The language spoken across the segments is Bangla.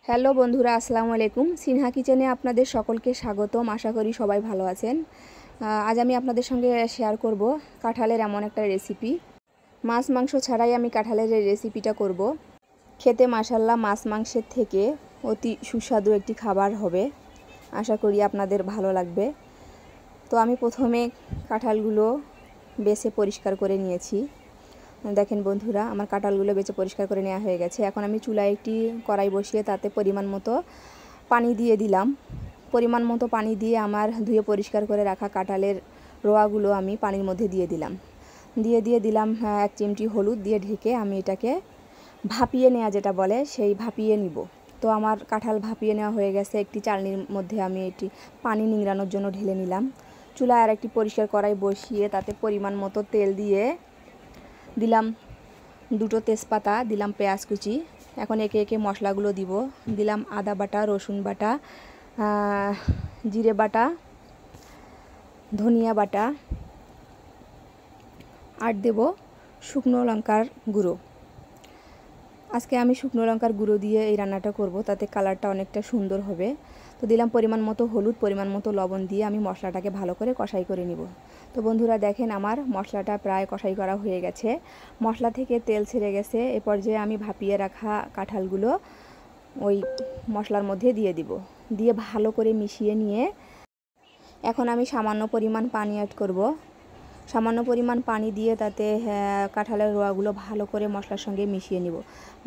হ্যালো বন্ধুরা, আসসালামু আলাইকুম। সিনহা কিচেনে আপনাদের সকলকে স্বাগতম। আশা করি সবাই ভালো আছেন। আজ আমি আপনাদের সঙ্গে শেয়ার করব কাঁঠালের এমন একটা রেসিপি। মাছ মাংস ছাড়াই আমি কাঁঠালের এই রেসিপিটা করব। খেতে মাশাল্লাহ মাছ মাংসের থেকে অতি সুস্বাদু একটি খাবার হবে। আশা করি আপনাদের ভালো লাগবে। তো আমি প্রথমে কাঁঠালগুলো বেছে পরিষ্কার করে নিয়েছি। দেখেন বন্ধুরা, আমার কাঁঠালগুলো বেছে পরিষ্কার করে নেওয়া হয়ে গেছে। এখন আমি চুলায় একটি কড়াই বসিয়ে তাতে পরিমাণ মতো পানি দিয়ে দিলাম। পরিমাণ মতো পানি দিয়ে আমার ধুয়ে পরিষ্কার করে রাখা কাঁঠালের রোয়াগুলো আমি পানির মধ্যে দিয়ে দিলাম। দিয়ে দিলাম 1 চিমটি হলুদ দিয়ে ঢেকে আমি এটাকে ভাপিয়ে নেওয়া যেটা বলে সেই ভাপিয়ে নিব। তো আমার কাঁঠাল ভাপিয়ে নেওয়া হয়ে গেছে। একটি চালনির মধ্যে আমি এটি পানি নিংড়ানোর জন্য ঢেলে নিলাম। চুলায় আর একটি পরিষ্কার কড়াই বসিয়ে তাতে পরিমাণ মতো তেল দিয়ে দিলাম 2টো তেজপাতা, দিলাম পেঁয়াজ কুচি। এখন একে একে মশলাগুলো দিব। দিলাম আদা বাটা, রসুন বাটা, জিরে বাটা, ধনিয়া বাটা, আর দেব শুকনো লঙ্কার গুঁড়ো। আজকে আমি শুকনো লঙ্কার গুঁড়ো দিয়ে এই রান্নাটা করব, তাতে কালারটা অনেকটা সুন্দর হবে। তো দিলাম পরিমাণ মতো হলুদ, পরিমাণ মতো লবণ দিয়ে আমি মশলাটাকে ভালো করে কষাই করে নিব। তো বন্ধুরা দেখেন, আমার মশলাটা প্রায় কষাই করা হয়ে গেছে। মশলা থেকে তেল ছেড়ে গেছে। এ পর্যায়ে আমি ভাপিয়ে রাখা কাঁঠালগুলো ওই মশলার মধ্যে দিয়ে দিব। দিয়ে ভালো করে মিশিয়ে নিয়ে এখন আমি সামান্য পরিমাণ পানি অ্যাড করব। সামান্য পরিমাণ পানি দিয়ে তাতে কাঁঠালের রোয়াগুলো ভালো করে মশলার সঙ্গে মিশিয়ে নিব।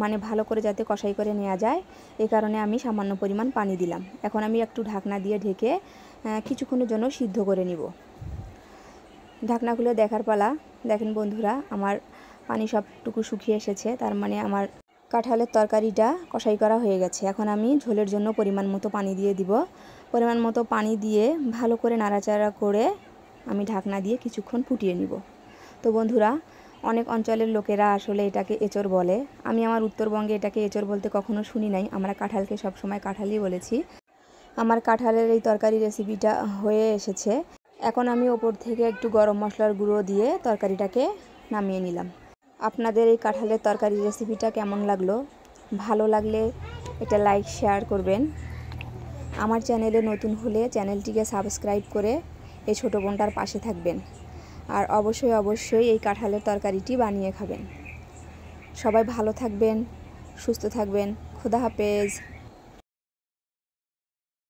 মানে ভালো করে যাতে কষাই করে নেওয়া যায়, এই কারণে আমি সামান্য পরিমাণ পানি দিলাম। এখন আমি একটু ঢাকনা দিয়ে ঢেকে কিছুক্ষণের জন্য সিদ্ধ করে নিব। ঢাকনা খুলে দেখার পালা। দেখেন বন্ধুরা, আমার পানি সবটুকু শুকিয়ে এসেছে। তার মানে আমার কাঁঠালের তরকারিটা কষাই করা হয়ে গেছে। এখন আমি ঝোলের জন্য পরিমাণ মতো পানি দিয়ে দিব। পরিমাণ মতো পানি দিয়ে ভালো করে নাড়াচাড়া করে আমি ঢাকনা দিয়ে কিছুক্ষণ ফুটিয়ে নিব। তো বন্ধুরা, অনেক অঞ্চলের লোকেরা আসলে এটাকে এঁচড় বলে। আমি আমার উত্তরবঙ্গে এটাকে এঁচড় বলতে কখনো শুনি নাই। আমরা কাঁঠালকে সবসময় কাঁঠালই বলেছি। আমার কাঁঠালের এই তরকারি রেসিপিটা হয়ে এসেছে। এখন আমি ওপর থেকে একটু গরম মশলার গুঁড়ো দিয়ে তরকারিটাকে নামিয়ে নিলাম। আপনাদের এই কাঁঠালের তরকারি রেসিপিটা কেমন লাগলো? ভালো লাগলে এটা লাইক শেয়ার করবেন। আমার চ্যানেলে নতুন হলে চ্যানেলটিকে সাবস্ক্রাইব করে এই ছোটো বোনটার পাশে থাকবেন। আর অবশ্যই এই কাঁঠালের তরকারিটি বানিয়ে খাবেন। সবাই ভালো থাকবেন, সুস্থ থাকবেন। খোদা হাফেজ।